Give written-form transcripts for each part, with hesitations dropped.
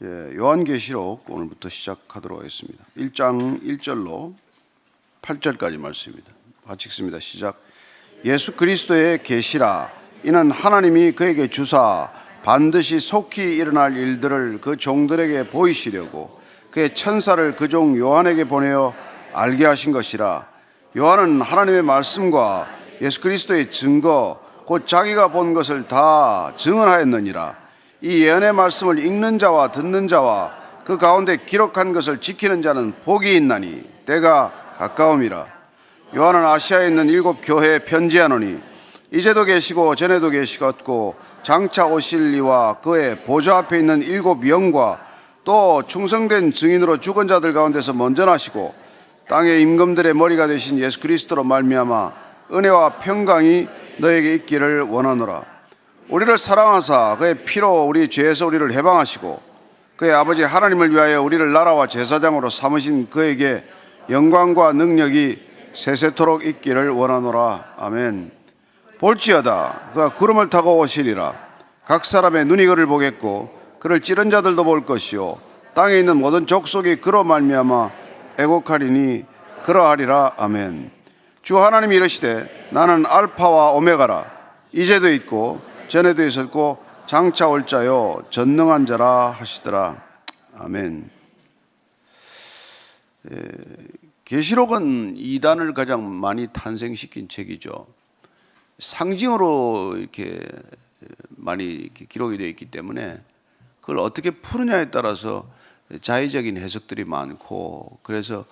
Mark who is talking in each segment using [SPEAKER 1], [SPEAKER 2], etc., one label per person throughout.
[SPEAKER 1] 요한계시록 오늘부터 시작하도록 하겠습니다. 1장 1절로 8절까지 말씀입니다. 같이 읽습니다. 시작. 예수 그리스도의 계시라. 이는 하나님이 그에게 주사 반드시 속히 일어날 일들을 그 종들에게 보이시려고 그의 천사를 그 종 요한에게 보내어 알게 하신 것이라. 요한은 하나님의 말씀과 예수 그리스도의 증거 곧 자기가 본 것을 다 증언하였느니라. 이 예언의 말씀을 읽는 자와 듣는 자와 그 가운데 기록한 것을 지키는 자는 복이 있나니 때가 가까움이라. 요한은 아시아에 있는 7 교회에 편지하노니 이제도 계시고 전에도 계시겠고 장차 오실 이와 그의 보좌 앞에 있는 7 영과 또 충성된 증인으로 죽은 자들 가운데서 먼저 나시고 땅의 임금들의 머리가 되신 예수 그리스도로 말미암아 은혜와 평강이 너에게 있기를 원하노라. 우리를 사랑하사 그의 피로 우리 죄에서 우리를 해방하시고 그의 아버지 하나님을 위하여 우리를 나라와 제사장으로 삼으신 그에게 영광과 능력이 세세토록 있기를 원하노라. 아멘. 볼지어다 그가 구름을 타고 오시리라. 각 사람의 눈이 그를 보겠고 그를 찌른 자들도 볼 것이요 땅에 있는 모든 족속이 그로 말미암아 애곡하리니 그러하리라. 아멘. 주 하나님이 이르시되 나는 알파와 오메가라. 이제도 있고 전에도 있었고 장차 올 자요 전능한 자라 하시더라. 아멘. 계시록은 이단을 가장 많이 탄생시킨 책이죠. 상징으로 이렇게 많이 이렇게 기록이 되어 있기 때문에 그걸 어떻게 푸느냐에 따라서 자의적인 해석들이 많고 그래서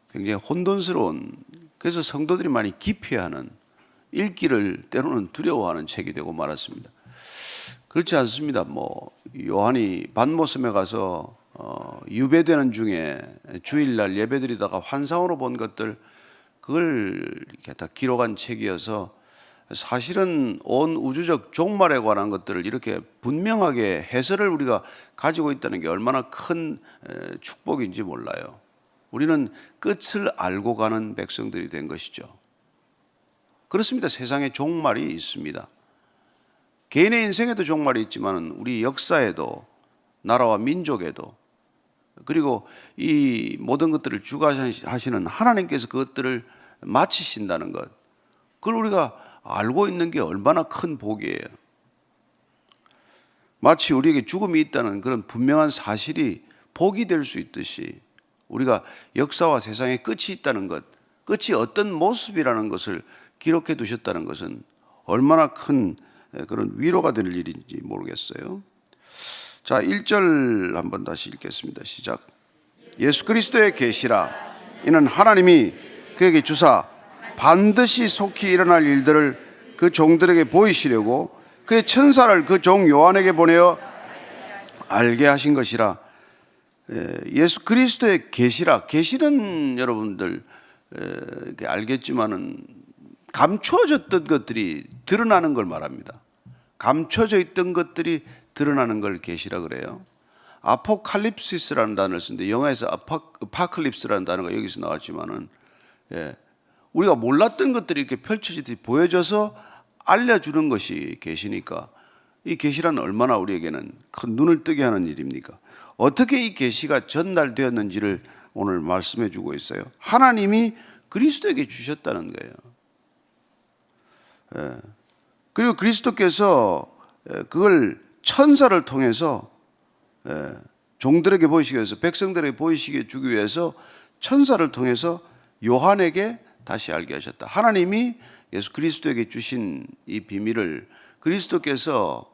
[SPEAKER 1] 굉장히 혼돈스러운, 그래서 성도들이 많이 기피하는, 읽기를 때로는 두려워하는 책이 되고 말았습니다. 그렇지 않습니다. 요한이 반모섬에 가서 유배되는 중에 주일날 예배드리다가 환상으로 본 것들, 그걸 이렇게 다 기록한 책이어서 사실은 온 우주적 종말에 관한 것들을 이렇게 분명하게 해설을 우리가 가지고 있다는 게 얼마나 큰 축복인지 몰라요. 우리는 끝을 알고 가는 백성들이 된 것이죠. 그렇습니다. 세상에 종말이 있습니다. 개인의 인생에도 종말이 있지만 우리 역사에도 나라와 민족에도, 그리고 이 모든 것들을 주관하시는 하나님께서 그것들을 마치신다는 것, 그걸 우리가 알고 있는 게 얼마나 큰 복이에요. 마치 우리에게 죽음이 있다는 그런 분명한 사실이 복이 될 수 있듯이 우리가 역사와 세상에 끝이 있다는 것, 끝이 어떤 모습이라는 것을 기록해 두셨다는 것은 얼마나 큰 그런 위로가 될 일인지 모르겠어요. 자, 1절 한번 다시 읽겠습니다. 시작. 예수 그리스도의 계시라. 이는 하나님이 그에게 주사 반드시 속히 일어날 일들을 그 종들에게 보이시려고 그의 천사를 그 종 요한에게 보내어 알게 하신 것이라. 예수 그리스도의 계시라. 계시는 여러분들 알겠지만은 감추어졌던 것들이 드러나는 걸 말합니다. 감춰져 있던 것들이 드러나는 걸 계시라 그래요. 아포칼립시스라는 단어를 쓰는데 영어에서 아파클립스라는 단어가 여기서 나왔지만은 우리가 몰랐던 것들이 이렇게 펼쳐지듯이 보여져서 알려주는 것이 계시니까 이 계시란 얼마나 우리에게는 큰 눈을 뜨게 하는 일입니까? 어떻게 이 계시가 전달되었는지를 오늘 말씀해 주고 있어요. 하나님이 그리스도에게 주셨다는 거예요. 그리고 그리스도께서 그걸 천사를 통해서 종들에게 보이시기 위해서, 백성들에게 보이시게 주기 위해서 천사를 통해서 요한에게 다시 알게 하셨다. 하나님이 예수 그리스도에게 주신 이 비밀을 그리스도께서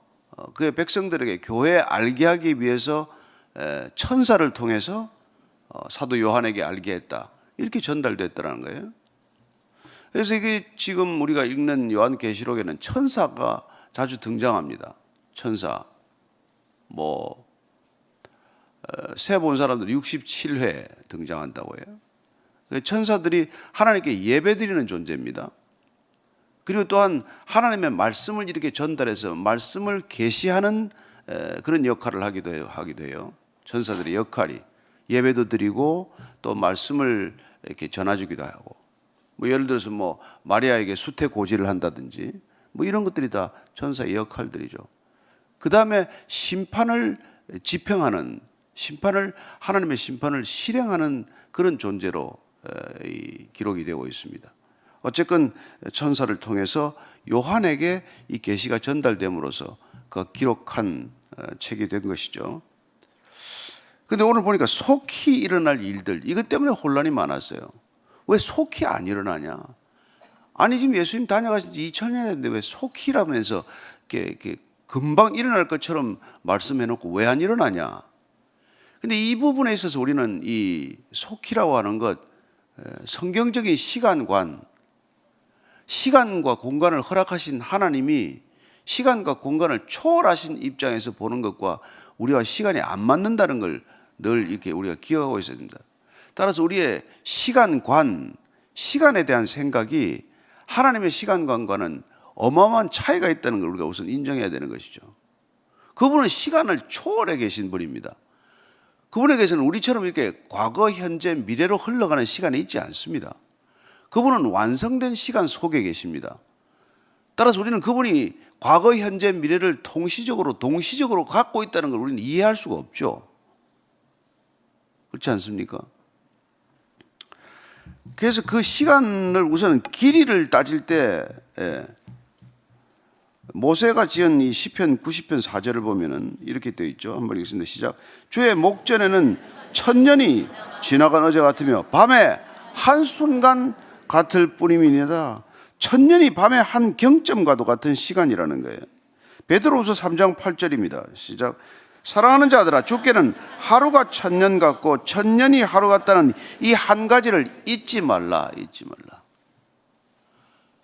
[SPEAKER 1] 그의 백성들에게, 교회에 알게 하기 위해서 천사를 통해서 사도 요한에게 알게 했다. 이렇게 전달됐다는 거예요. 그래서 이게 지금 우리가 읽는 요한계시록에는 천사가 자주 등장합니다. 천사. 세 본 사람들이 67회 등장한다고 해요. 천사들이 하나님께 예배드리는 존재입니다. 그리고 또한 하나님의 말씀을 이렇게 전달해서 말씀을 계시하는 그런 역할을 하기도 해요. 천사들의 역할이 예배도 드리고 또 말씀을 이렇게 전해주기도 하고, 예를 들어서 마리아에게 수태고지를 한다든지 이런 것들이 다 천사의 역할들이죠. 그 다음에 심판을 집행하는, 하나님의 심판을 실행하는 그런 존재로 기록이 되고 있습니다. 어쨌건 천사를 통해서 요한에게 이 계시가 전달됨으로써 그 기록한 책이 된 것이죠. 근데 오늘 보니까 속히 일어날 일들, 이것 때문에 혼란이 많았어요. 왜 속히 안 일어나냐? 아니, 지금 예수님 다녀가신 지 2000년 됐는데 왜 속히라면서 이렇게 금방 일어날 것처럼 말씀해놓고 왜 안 일어나냐? 근데 이 부분에 있어서 우리는 이 속히라고 하는 것, 성경적인 시간과 공간을 허락하신 하나님이 시간과 공간을 초월하신 입장에서 보는 것과 우리와 시간이 안 맞는다는 걸 늘 이렇게 우리가 기억하고 있어야 됩니다. 따라서 우리의 시간에 대한 생각이 하나님의 시간관과는 어마어마한 차이가 있다는 걸 우리가 우선 인정해야 되는 것이죠. 그분은 시간을 초월해 계신 분입니다. 그분에게서는 우리처럼 이렇게 과거, 현재, 미래로 흘러가는 시간이 있지 않습니다. 그분은 완성된 시간 속에 계십니다. 따라서 우리는 그분이 과거, 현재, 미래를 동시적으로 갖고 있다는 걸 우리는 이해할 수가 없죠. 그렇지 않습니까? 그래서 그 시간을 우선 길이를 따질 때 모세가 지은 이 시편 90편 4절을 보면은 이렇게 되어 있죠. 한번 읽겠습니다. 시작. 주의 목전에는 천년이 지나간 어제 같으며 밤에 한순간 같을 뿐임이니이다. 천년이 밤의 한 경점과도 같은 시간이라는 거예요. 베드로후서 3장 8절입니다. 시작. 사랑하는 자들아, 주께는 하루가 천년 같고 천년이 하루 같다는 이 한 가지를 잊지 말라.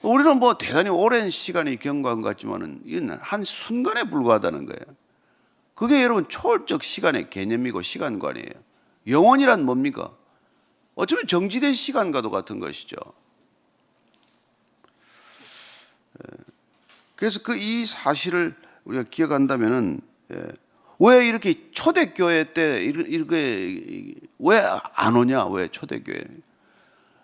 [SPEAKER 1] 우리는 뭐 대단히 오랜 시간이 경과한 것 같지만은 이건 한 순간에 불과하다는 거예요. 그게 여러분 초월적 시간의 개념이고 시간관이에요. 영원이란 뭡니까? 어쩌면 정지된 시간과도 같은 것이죠. 그래서 이 사실을 우리가 기억한다면은 왜 이렇게 초대교회 때 이렇게 왜 안 오냐? 왜 초대교회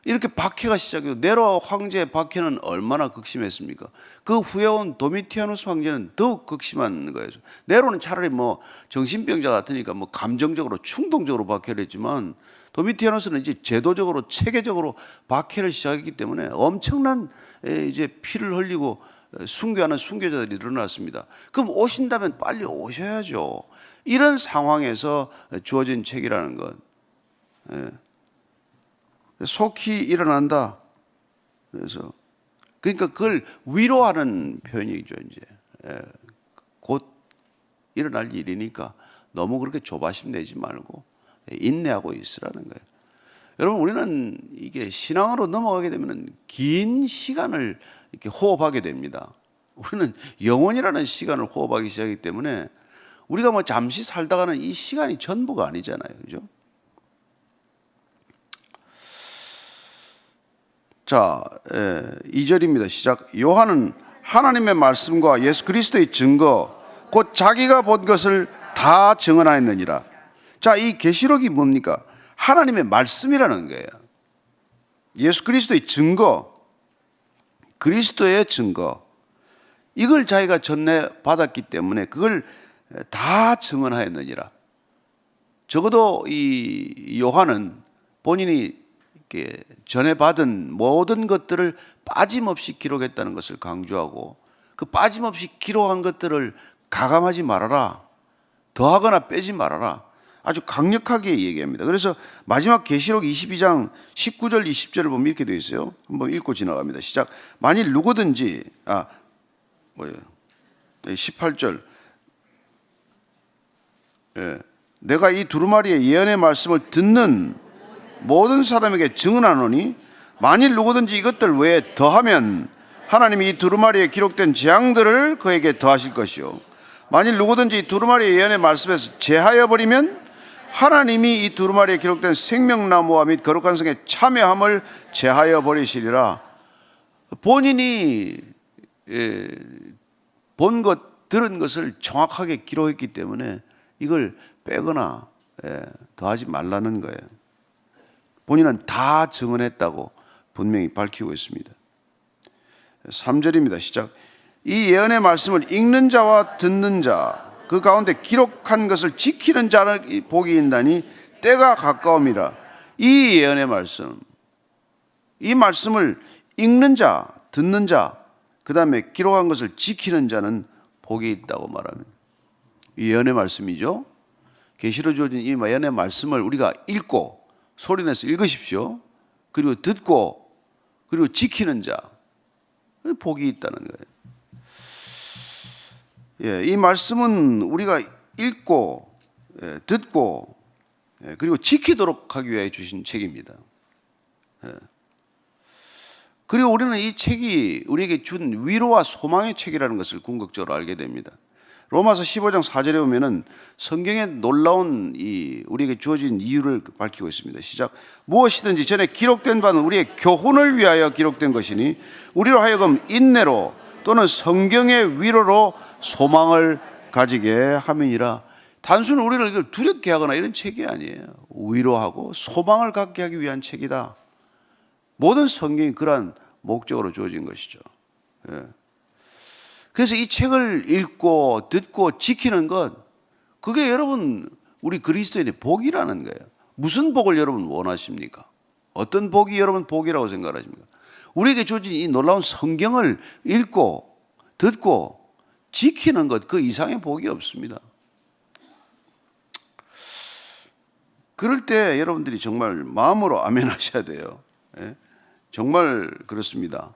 [SPEAKER 1] 이렇게 박해가 시작해요. 네로 황제의 박해는 얼마나 극심했습니까? 그 후에 온 도미티아누스 황제는 더욱 극심한 거예요. 네로는 차라리 뭐 정신병자 같으니까 뭐 감정적으로 충동적으로 박해를 했지만 도미티아누스는 이제 제도적으로 체계적으로 박해를 시작했기 때문에 엄청난 이제 피를 흘리고 순교하는 순교자들이 일어났습니다. 그럼 오신다면 빨리 오셔야죠. 이런 상황에서 주어진 책이라는 것. 속히 일어난다. 그래서 그러니까 그걸 위로하는 표현이죠. 이제 곧 일어날 일이니까 너무 그렇게 조바심 내지 말고 인내하고 있으라는 거예요. 여러분, 우리는 이게 신앙으로 넘어가게 되면 긴 시간을 이렇게 호흡하게 됩니다. 우리는 영원이라는 시간을 호흡하기 시작하기 때문에 우리가 뭐 잠시 살다가는 이 시간이 전부가 아니잖아요. 그죠? 자, 2절입니다. 시작. 요한은 하나님의 말씀과 예수 그리스도의 증거 곧 자기가 본 것을 다 증언하였느니라. 자, 이 계시록이 뭡니까? 하나님의 말씀이라는 거예요. 예수 그리스도의 증거, 그리스도의 증거, 이걸 자기가 전해 받았기 때문에 그걸 다 증언하였느니라. 적어도 이 요한은 본인이 이렇게 전해받은 모든 것들을 빠짐없이 기록했다는 것을 강조하고, 그 빠짐없이 기록한 것들을 가감하지 말아라, 더하거나 빼지 말아라, 아주 강력하게 얘기합니다. 그래서 마지막 계시록 22장 19절 20절을 보면 이렇게 되어 있어요. 한번 읽고 지나갑니다. 시작. 만일 누구든지 18절 내가 이 두루마리의 예언의 말씀을 듣는 모든 사람에게 증언하노니 만일 누구든지 이것들 외에 더하면 하나님이 이 두루마리에 기록된 재앙들을 그에게 더하실 것이요 만일 누구든지 이 두루마리의 예언의 말씀에서 제하여 버리면 하나님이 이 두루마리에 기록된 생명나무와 및 거룩한 성에 참여함을 제하여 버리시리라. 본인이 본 것, 들은 것을 정확하게 기록했기 때문에 이걸 빼거나 더하지 말라는 거예요. 본인은 다 증언했다고 분명히 밝히고 있습니다. 3절입니다. 시작. 이 예언의 말씀을 읽는 자와 듣는 자 그 가운데 기록한 것을 지키는 자는 복이 있나니 때가 가까움이라. 이 예언의 말씀, 이 말씀을 읽는 자, 듣는 자, 그 다음에 기록한 것을 지키는 자는 복이 있다고 말합니다. 이 예언의 말씀이죠. 계시로 주어진 이 예언의 말씀을 우리가 읽고 소리내서 읽으십시오. 그리고 듣고 그리고 지키는 자, 복이 있다는 거예요. 예, 이 말씀은 우리가 읽고 듣고 그리고 지키도록 하기 위해 주신 책입니다. 그리고 우리는 이 책이 우리에게 준 위로와 소망의 책이라는 것을 궁극적으로 알게 됩니다. 로마서 15장 4절에 보면은 성경의 놀라운 우리에게 주어진 이유를 밝히고 있습니다. 시작. 무엇이든지 전에 기록된 바는 우리의 교훈을 위하여 기록된 것이니 우리로 하여금 인내로 또는 성경의 위로로 소망을 가지게 함이니라. 단순히 우리를 이걸 두렵게 하거나 이런 책이 아니에요. 위로하고 소망을 갖게 하기 위한 책이다. 모든 성경이 그러한 목적으로 주어진 것이죠. 예. 그래서 이 책을 읽고 듣고 지키는 것, 그게 여러분 우리 그리스도인의 복이라는 거예요. 무슨 복을 여러분 원하십니까? 어떤 복이 여러분 복이라고 생각하십니까? 우리에게 주어진 이 놀라운 성경을 읽고 듣고 지키는 것, 그 이상의 복이 없습니다. 그럴 때 여러분들이 정말 마음으로 아멘 하셔야 돼요. 예? 정말 그렇습니다.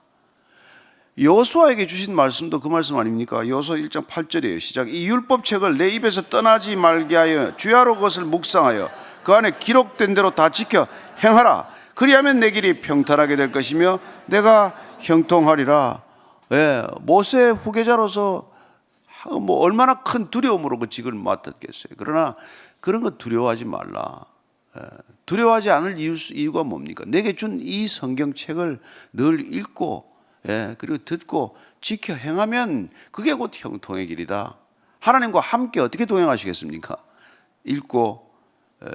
[SPEAKER 1] 여호수아에게 주신 말씀도 그 말씀 아닙니까? 여호수아 1장 8절이에요. 시작. 이 율법책을 내 입에서 떠나지 말게 하여 주야로 그것을 묵상하여 그 안에 기록된 대로 다 지켜 행하라. 그리하면 내 길이 평탄하게 될 것이며 내가 형통하리라. 예, 모세의 후계자로서 뭐 얼마나 큰 두려움으로 그 직을 맡았겠어요. 그러나 그런 거 두려워하지 말라. 두려워하지 않을 이유가 뭡니까? 내게 준 이 성경책을 늘 읽고 그리고 듣고 지켜 행하면 그게 곧 형통의 길이다. 하나님과 함께 어떻게 동행하시겠습니까? 읽고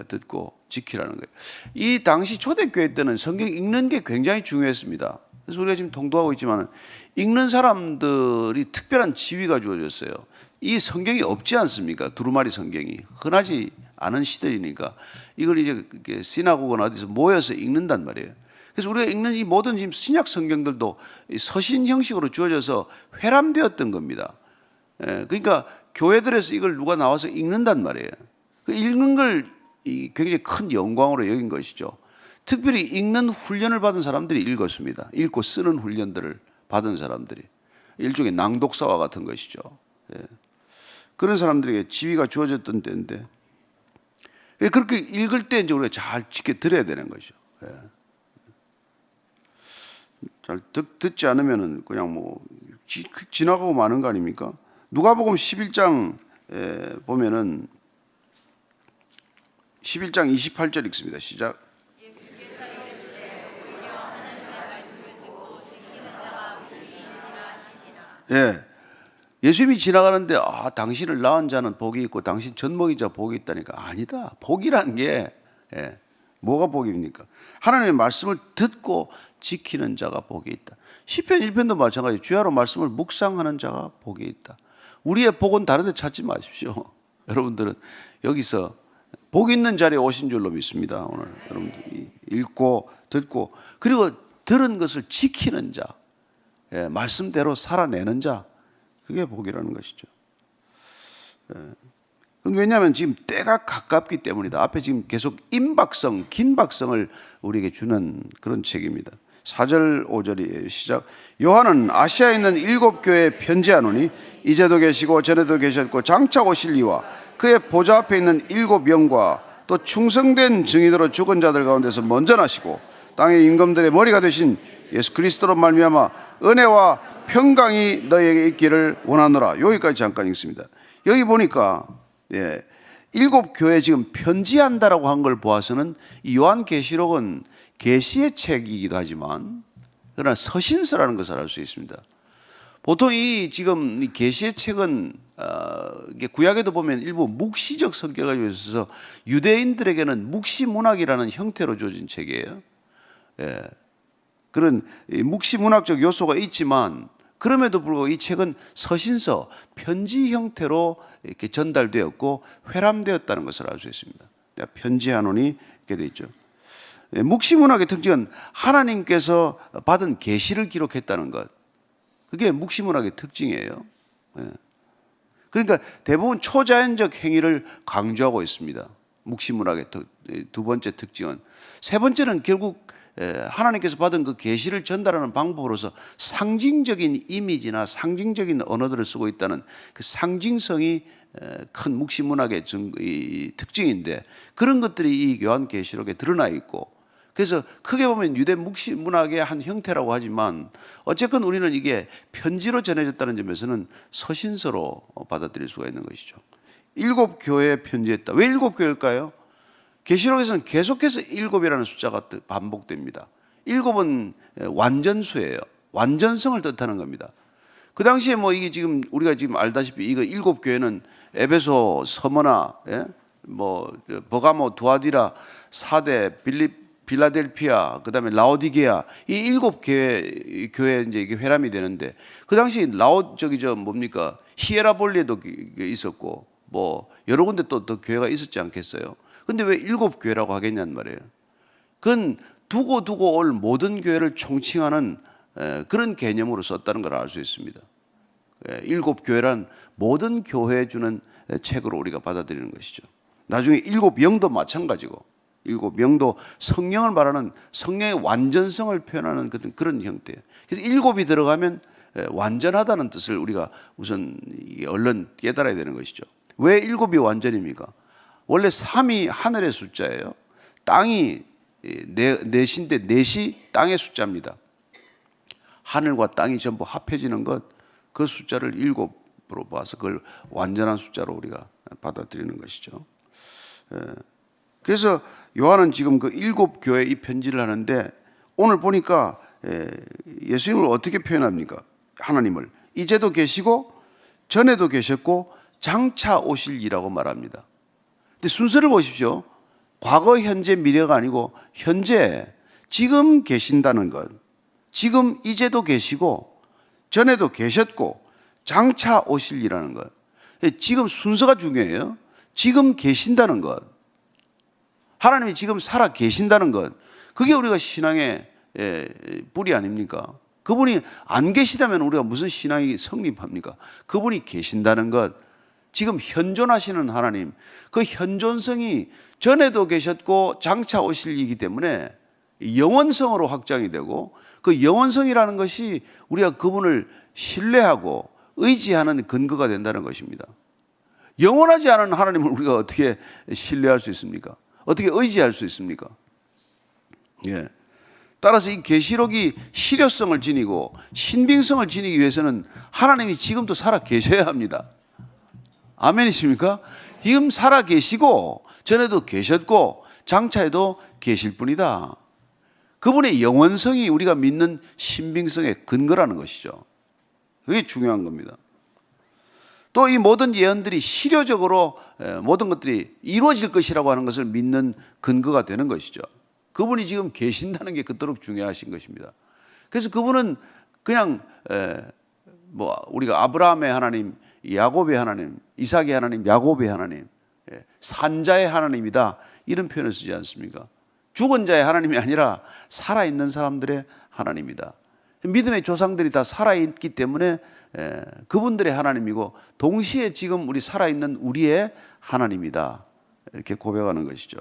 [SPEAKER 1] 듣고 지키라는 거예요. 이 당시 초대교회 때는 성경 읽는 게 굉장히 중요했습니다. 그래서 우리가 지금 통도하고 있지만 읽는 사람들이 특별한 지위가 주어졌어요. 이 성경이 없지 않습니까? 두루마리 성경이 흔하지 않은 시대이니까 이걸 이제 시나고거나 어디서 모여서 읽는단 말이에요. 그래서 우리가 읽는 이 모든 지금 신약 성경들도 서신 형식으로 주어져서 회람되었던 겁니다. 그러니까 교회들에서 이걸 누가 나와서 읽는단 말이에요. 그 읽는 걸 굉장히 큰 영광으로 여긴 것이죠. 특별히 읽는 훈련을 받은 사람들이 읽었습니다. 읽고 쓰는 훈련들을 받은 사람들이 일종의 낭독사와 같은 것이죠. 그런 사람들에게 지위가 주어졌던 때인데 그렇게 읽을 때 이제 우리가 잘 지켜 들어야 되는 거죠. 잘 듣지 않으면은 그냥 뭐 지나가고 마는 거 아닙니까? 누가복음 11장 보면은 11장 28절 읽습니다. 시작. 예. 예수님이 지나가는데 당신을 낳은 자는 복이 있고 당신 젖먹이자 복이 있다니까. 아니다. 복이란 게 뭐가 복입니까? 하나님의 말씀을 듣고 지키는 자가 복이 있다. 시편 1편도 마찬가지. 주야로 말씀을 묵상하는 자가 복이 있다. 우리의 복은 다른 데 찾지 마십시오. 여러분들은 여기서 복 있는 자리에 오신 줄로 믿습니다. 오늘 여러분들이 읽고 듣고 그리고 들은 것을 지키는 자, 말씀대로 살아내는 자, 그게 복이라는 것이죠. 왜냐하면 지금 때가 가깝기 때문이다. 앞에 지금 계속 임박성, 긴박성을 우리에게 주는 그런 책입니다. 4절 5절이에요. 시작. 요한은 아시아에 있는 7교회에 편지하노니 이제도 계시고 전에도 계셨고 장차 오실 이와 그의 보좌 앞에 있는 7영과 또 충성된 증인으로 죽은 자들 가운데서 먼저 나시고 땅의 임금들의 머리가 되신 예수 그리스도로 말미암아 은혜와 평강이 너에게 있기를 원하노라. 여기까지 잠깐 읽습니다. 여기 보니까 7교회에 지금 편지한다라고 한 걸 보아서는 이 요한계시록은 계시의 책이기도 하지만 그러나 서신서라는 것을 알 수 있습니다. 보통 지금 계시의 책은 구약에도 보면 일부 묵시적 성격을 가지고 있어서 유대인들에게는 묵시 문학이라는 형태로 주어진 책이에요. 그런 묵시 문학적 요소가 있지만 그럼에도 불구하고 이 책은 서신서, 편지 형태로 이렇게 전달되었고 회람되었다는 것을 알 수 있습니다. 편지하노니 이렇게 되어 있죠. 묵시문학의 특징은 하나님께서 받은 계시를 기록했다는 것. 그게 묵시문학의 특징이에요. 그러니까 대부분 초자연적 행위를 강조하고 있습니다. 묵시문학의 두 번째 특징은. 세 번째는 결국 하나님께서 받은 그 계시를 전달하는 방법으로서 상징적인 이미지나 상징적인 언어들을 쓰고 있다는 그 상징성이 큰 묵시문학의 특징인데, 그런 것들이 이 요한계시록에 드러나 있고, 그래서 크게 보면 유대 묵시문학의 한 형태라고 하지만 어쨌건 우리는 이게 편지로 전해졌다는 점에서는 서신서로 받아들일 수가 있는 것이죠. 7교회에 편지했다. 왜 7교회일까요? 계시록에서는 계속해서 7이라는 숫자가 반복됩니다. 7은 완전수예요. 완전성을 뜻하는 겁니다. 그 당시에 뭐 이게 지금 우리가 지금 알다시피 이거 7교회는 에베소, 스머나, 버가모, 두아디라, 사데, 빌라델피아, 그다음에 라오디게아, 이 7교회 이제 이게 회람이 되는데, 그 당시 히에라볼리에도 있었고 뭐 여러 군데 또 교회가 있었지 않겠어요? 근데 왜 7교회라고 하겠냐는 말이에요. 그건 두고 올 모든 교회를 총칭하는 그런 개념으로 썼다는 걸 알 수 있습니다. 7교회란 모든 교회에 주는 책으로 우리가 받아들이는 것이죠. 나중에 7영도 마찬가지고, 7영도 성령을 말하는 성령의 완전성을 표현하는 그런 형태예요. 그래서 7이 들어가면 완전하다는 뜻을 우리가 우선 얼른 깨달아야 되는 것이죠. 왜 7이 완전입니까? 원래 3이 하늘의 숫자예요. 땅이 넷인데 넷이 땅의 숫자입니다. 하늘과 땅이 전부 합해지는 것, 그 숫자를 7으로 봐서 그걸 완전한 숫자로 우리가 받아들이는 것이죠. 그래서 요한은 지금 그 7교회에 이 편지를 하는데, 오늘 보니까 예수님을 어떻게 표현합니까? 하나님을 이제도 계시고 전에도 계셨고 장차 오실이라고 말합니다. 근데 순서를 보십시오. 과거, 현재, 미래가 아니고 현재, 지금 계신다는 것, 지금 이제도 계시고 전에도 계셨고 장차 오실이라는 것. 지금 순서가 중요해요. 지금 계신다는 것, 하나님이 지금 살아 계신다는 것, 그게 우리가 신앙의 뿌리 아닙니까? 그분이 안 계시다면 우리가 무슨 신앙이 성립합니까? 그분이 계신다는 것, 지금 현존하시는 하나님, 그 현존성이 전에도 계셨고 장차 오실 이기 때문에 영원성으로 확장이 되고, 그 영원성이라는 것이 우리가 그분을 신뢰하고 의지하는 근거가 된다는 것입니다. 영원하지 않은 하나님을 우리가 어떻게 신뢰할 수 있습니까? 어떻게 의지할 수 있습니까? 따라서 이 계시록이 실효성을 지니고 신빙성을 지니기 위해서는 하나님이 지금도 살아 계셔야 합니다. 아멘이십니까? 지금 살아 계시고 전에도 계셨고 장차에도 계실 분이다. 그분의 영원성이 우리가 믿는 신빙성의 근거라는 것이죠. 그게 중요한 겁니다. 또 이 모든 예언들이 실효적으로 모든 것들이 이루어질 것이라고 하는 것을 믿는 근거가 되는 것이죠. 그분이 지금 계신다는 게 그토록 중요하신 것입니다. 그래서 그분은 그냥 우리가 아브라함의 하나님, 야곱의 하나님, 이삭의 하나님, 야곱의 하나님, 산자의 하나님이다, 이런 표현을 쓰지 않습니까? 죽은 자의 하나님이 아니라 살아있는 사람들의 하나님이다. 믿음의 조상들이 다 살아있기 때문에 그분들의 하나님이고 동시에 지금 우리 살아있는 우리의 하나님이다, 이렇게 고백하는 것이죠.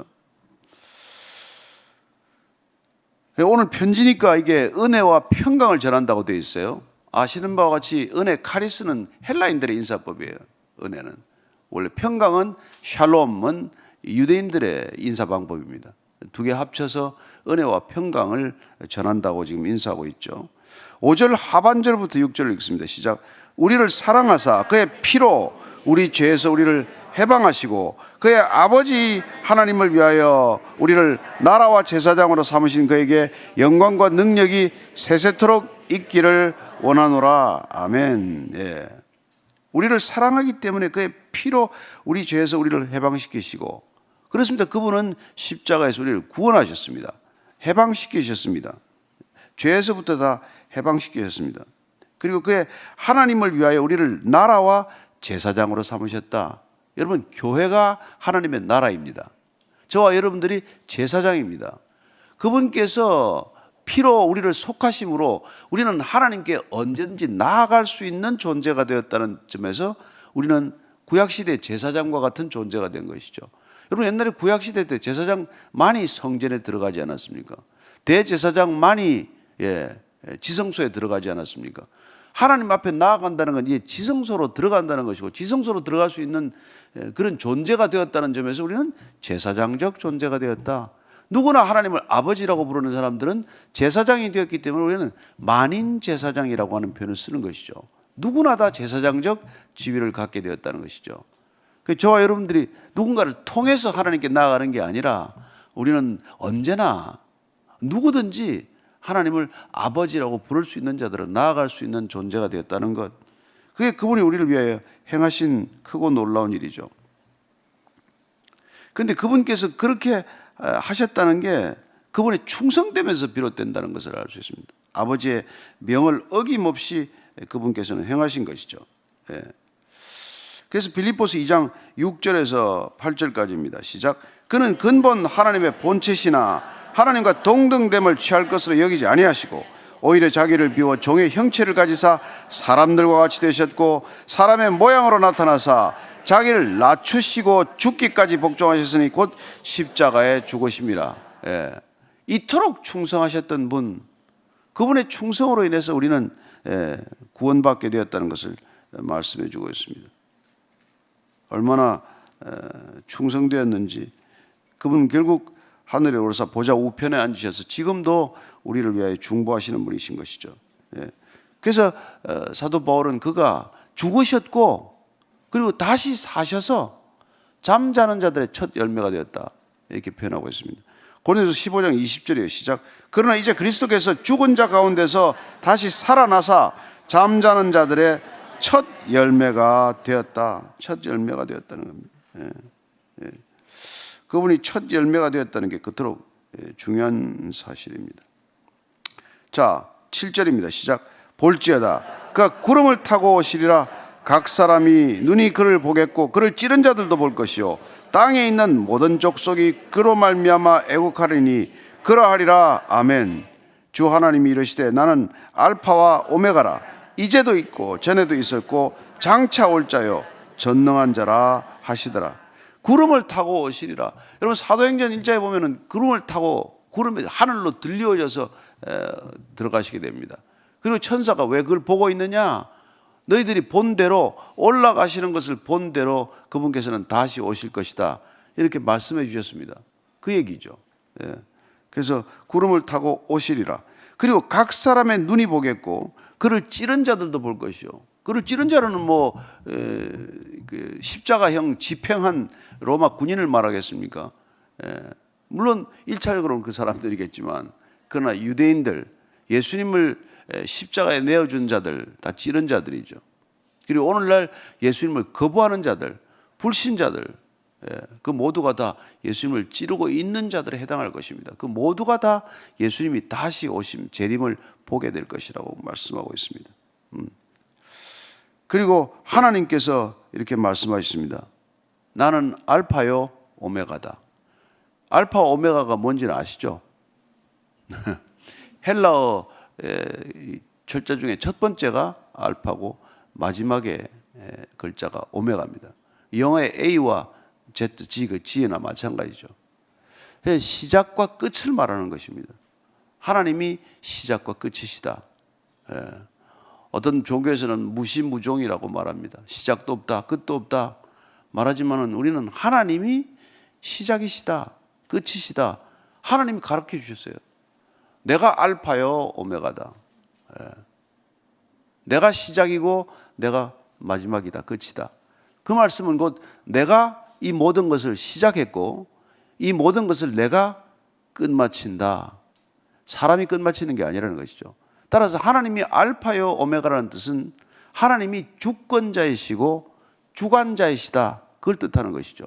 [SPEAKER 1] 오늘 편지니까 이게 은혜와 평강을 전한다고 되어 있어요. 아시는 바와 같이 은혜, 카리스는 헬라인들의 인사법이에요. 은혜는 원래, 평강은 샬롬은 유대인들의 인사 방법입니다. 두 개 합쳐서 은혜와 평강을 전한다고 지금 인사하고 있죠. 5절 하반절부터 6절을 읽습니다. 시작. 우리를 사랑하사 그의 피로 우리 죄에서 우리를 해방하시고 그의 아버지 하나님을 위하여 우리를 나라와 제사장으로 삼으신 그에게 영광과 능력이 세세토록 있기를 원하노라. 아멘. 우리를 사랑하기 때문에 그의 피로 우리 죄에서 우리를 해방시키시고, 그렇습니다. 그분은 십자가에서 우리를 구원하셨습니다. 해방시키셨습니다. 죄에서부터 다 해방시키셨습니다. 그리고 그의 하나님을 위하여 우리를 나라와 제사장으로 삼으셨다. 여러분, 교회가 하나님의 나라입니다. 저와 여러분들이 제사장입니다. 그분께서 피로 우리를 속하심으로 우리는 하나님께 언제든지 나아갈 수 있는 존재가 되었다는 점에서 우리는 구약시대 제사장과 같은 존재가 된 것이죠. 여러분, 옛날에 구약시대 때 제사장만이 성전에 들어가지 않았습니까? 대제사장만이 지성소에 들어가지 않았습니까? 하나님 앞에 나아간다는 건 이제 지성소로 들어간다는 것이고, 지성소로 들어갈 수 있는 그런 존재가 되었다는 점에서 우리는 제사장적 존재가 되었다. 누구나 하나님을 아버지라고 부르는 사람들은 제사장이 되었기 때문에 우리는 만인 제사장이라고 하는 표현을 쓰는 것이죠. 누구나 다 제사장적 지위를 갖게 되었다는 것이죠. 저와 여러분들이 누군가를 통해서 하나님께 나아가는 게 아니라 우리는 언제나 누구든지 하나님을 아버지라고 부를 수 있는 자들은 나아갈 수 있는 존재가 되었다는 것, 그게 그분이 우리를 위하여 행하신 크고 놀라운 일이죠. 그런데 그분께서 그렇게 하셨다는 게 그분의 충성됨에서 비롯된다는 것을 알 수 있습니다. 아버지의 명을 어김없이 그분께서는 행하신 것이죠. 그래서 빌립보서 2장 6절에서 8절까지입니다. 시작. 그는 근본 하나님의 본체시나 하나님과 동등됨을 취할 것으로 여기지 아니하시고 오히려 자기를 비워 종의 형체를 가지사 사람들과 같이 되셨고 사람의 모양으로 나타나사 자기를 낮추시고 죽기까지 복종하셨으니 곧 십자가에 죽으심이라. 이토록 충성하셨던 분, 그분의 충성으로 인해서 우리는 구원받게 되었다는 것을 말씀해 주고 있습니다. 얼마나 충성되었는지, 그분 결국 하늘에 오르사 보좌 우편에 앉으셔서 지금도 우리를 위하여 중보하시는 분이신 것이죠. 그래서 사도 바울은 그가 죽으셨고 그리고 다시 사셔서 잠자는 자들의 첫 열매가 되었다, 이렇게 표현하고 있습니다. 고린도서 15장 20절이에요. 시작. 그러나 이제 그리스도께서 죽은 자 가운데서 다시 살아나사 잠자는 자들의 첫 열매가 되었다. 첫 열매가 되었다는 겁니다. 그분이 첫 열매가 되었다는 게 그토록 중요한 사실입니다. 자, 7절입니다. 시작. 볼지어다 그가 구름을 타고 오시리라. 각 사람이 눈이 그를 보겠고 그를 찌른 자들도 볼 것이요 땅에 있는 모든 족속이 그로 말미암아 애국하리니 그러하리라. 아멘. 주 하나님이 이르시되 나는 알파와 오메가라. 이제도 있고 전에도 있었고 장차 올 자요 전능한 자라 하시더라. 구름을 타고 오시리라. 여러분, 사도행전 1장에 보면은 구름을 타고 구름이 하늘로 들려져서 들어가시게 됩니다. 그리고 천사가 왜 그걸 보고 있느냐? 너희들이 본 대로, 올라가시는 것을 본 대로 그분께서는 다시 오실 것이다, 이렇게 말씀해 주셨습니다. 그 얘기죠. 그래서 구름을 타고 오시리라. 그리고 각 사람의 눈이 보겠고 그를 찌른 자들도 볼 것이요. 그를 찌른 자로는 십자가형 집행한 로마 군인을 말하겠습니까? 물론 1차적으로는 그 사람들이겠지만, 그러나 유대인들, 예수님을 십자가에 내어준 자들, 다 찌른 자들이죠. 그리고 오늘날 예수님을 거부하는 자들, 불신자들, 그 모두가 다 예수님을 찌르고 있는 자들에 해당할 것입니다. 그 모두가 다 예수님이 다시 오심, 재림을 보게 될 것이라고 말씀하고 있습니다. 그리고 하나님께서 이렇게 말씀하셨습니다. 나는 알파요 오메가다. 알파 오메가가 뭔지는 아시죠? 헬라어 철자 중에 첫 번째가 알파고 마지막에 글자가 오메가입니다. 영어의 A와 Z, G, 그 G나 마찬가지죠. 시작과 끝을 말하는 것입니다. 하나님이 시작과 끝이시다. 어떤 종교에서는 무시무종이라고 말합니다. 시작도 없다, 끝도 없다 말하지만은 우리는 하나님이 시작이시다, 끝이시다, 하나님이 가르쳐 주셨어요. 내가 알파요 오메가다. 내가 시작이고 내가 마지막이다, 끝이다. 그 말씀은 곧 내가 이 모든 것을 시작했고 이 모든 것을 내가 끝마친다. 사람이 끝마치는 게 아니라는 것이죠. 따라서 하나님이 알파요 오메가라는 뜻은 하나님이 주권자이시고 주관자이시다, 그걸 뜻하는 것이죠.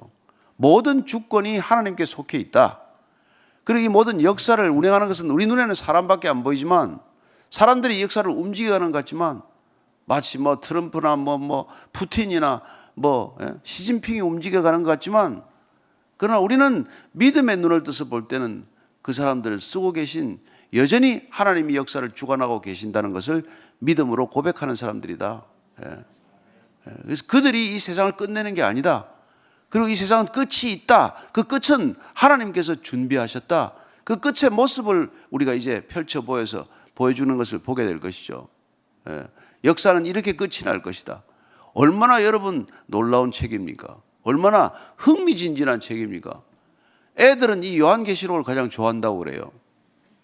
[SPEAKER 1] 모든 주권이 하나님께 속해 있다. 그리고 이 모든 역사를 운행하는 것은 우리 눈에는 사람밖에 안 보이지만, 사람들이 이 역사를 움직여가는 것 같지만 마치 뭐 트럼프나 뭐 푸틴이나 시진핑이 움직여가는 것 같지만, 그러나 우리는 믿음의 눈을 떠서 볼 때는 그 사람들을 쓰고 계신, 여전히 하나님이 역사를 주관하고 계신다는 것을 믿음으로 고백하는 사람들이다. 그래서 그들이 이 세상을 끝내는 게 아니다. 그리고 이 세상은 끝이 있다. 그 끝은 하나님께서 준비하셨다. 그 끝의 모습을 우리가 이제 펼쳐 보여서 보여주는 것을 보게 될 것이죠. 역사는 이렇게 끝이 날 것이다. 얼마나 여러분 놀라운 책입니까? 얼마나 흥미진진한 책입니까? 애들은 이 요한계시록을 가장 좋아한다고 그래요.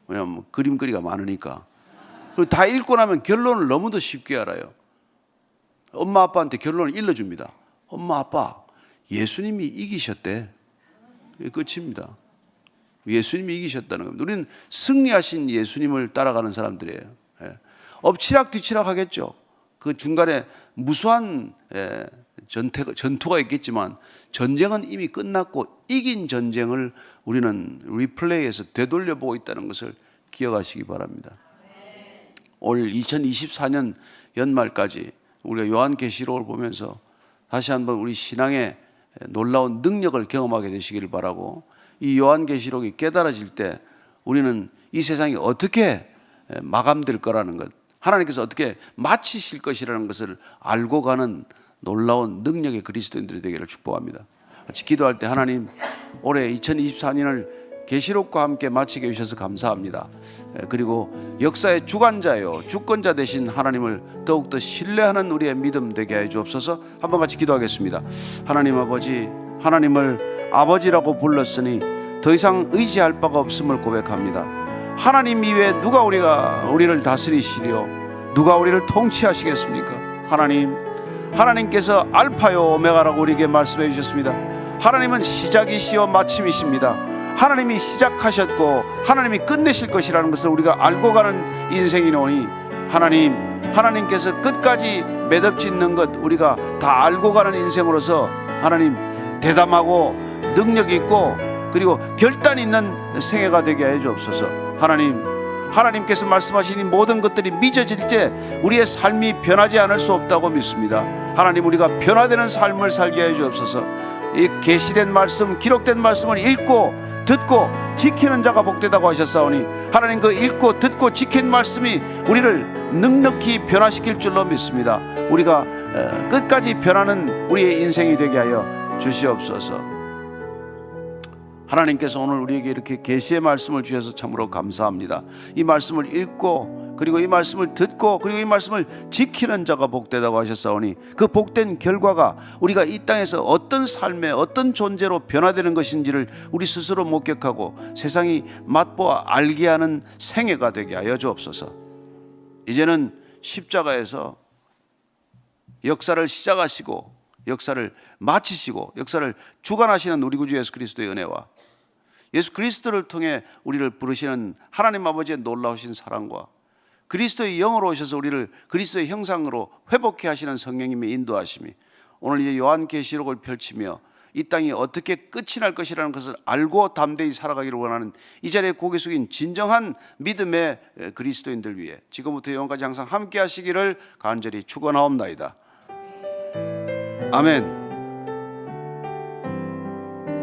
[SPEAKER 1] 왜냐하면 그림거리가 많으니까. 그리고 다 읽고 나면 결론을 너무도 쉽게 알아요. 엄마 아빠한테 결론을 일러줍니다. 엄마 아빠, 예수님이 이기셨대. 끝입니다. 예수님이 이기셨다는 겁니다. 우리는 승리하신 예수님을 따라가는 사람들이에요. 엎치락 뒤치락 하겠죠. 그 중간에 무수한 전투가 있겠지만 전쟁은 이미 끝났고 이긴 전쟁을 우리는 리플레이에서 되돌려보고 있다는 것을 기억하시기 바랍니다. 올 2024년 연말까지 우리가 요한계시록을 보면서 다시 한번 우리 신앙의 놀라운 능력을 경험하게 되시기를 바라고, 이 요한계시록이 깨달아질 때 우리는 이 세상이 어떻게 마감될 거라는 것, 하나님께서 어떻게 마치실 것이라는 것을 알고 가는 놀라운 능력의 그리스도인들이 되기를 축복합니다. 같이 기도할 때, 하나님, 올해 2024년을 계시록과 함께 마치게 해주셔서 감사합니다. 그리고 역사의 주관자요 주권자 되신 하나님을 더욱더 신뢰하는 우리의 믿음 되게 해 주옵소서. 한번 같이 기도하겠습니다. 하나님 아버지, 하나님을 아버지라고 불렀으니 더 이상 의지할 바가 없음을 고백합니다. 하나님 이외에 누가 우리를 다스리시리요, 누가 우리를 통치하시겠습니까? 하나님께서 알파요 오메가라고 우리에게 말씀해 주셨습니다. 하나님은 시작이시요 마침이십니다. 하나님이 시작하셨고 하나님이 끝내실 것이라는 것을 우리가 알고 가는 인생이노니, 하나님께서 끝까지 매듭짓는 것 우리가 다 알고 가는 인생으로서 하나님 대담하고 능력 있고 그리고 결단 있는 생애가 되게 해 주옵소서. 하나님께서 말씀하신 이 모든 것들이 빚어질 때 우리의 삶이 변하지 않을 수 없다고 믿습니다. 하나님, 우리가 변화되는 삶을 살게 해 주옵소서. 이 계시된 말씀, 기록된 말씀을 읽고 듣고 지키는 자가 복되다고 하셨사오니, 하나님 그 읽고 듣고 지킨 말씀이 우리를 넉넉히 변화시킬 줄로 믿습니다. 우리가 끝까지 변하는 우리의 인생이 되게 하여 주시옵소서. 하나님께서 오늘 우리에게 이렇게 계시의 말씀을 주셔서 참으로 감사합니다. 이 말씀을 읽고 그리고 이 말씀을 듣고 그리고 이 말씀을 지키는 자가 복되다고 하셨사오니, 그 복된 결과가 우리가 이 땅에서 어떤 삶에 어떤 존재로 변화되는 것인지를 우리 스스로 목격하고 세상이 맛보아 알게 하는 생애가 되게 하여 주옵소서. 이제는 십자가에서 역사를 시작하시고 역사를 마치시고 역사를 주관하시는 우리 구주 예수 그리스도의 은혜와 예수 그리스도를 통해 우리를 부르시는 하나님 아버지의 놀라우신 사랑과 그리스도의 영으로 오셔서 우리를 그리스도의 형상으로 회복케 하시는 성령님의 인도하심이 오늘 이제 요한계시록을 펼치며 이 땅이 어떻게 끝이 날 것이라는 것을 알고 담대히 살아가기를 원하는 이 자리에 고개 숙인 진정한 믿음의 그리스도인들 위해 지금부터 영원까지 항상 함께 하시기를 간절히 축원하옵나이다. 아멘.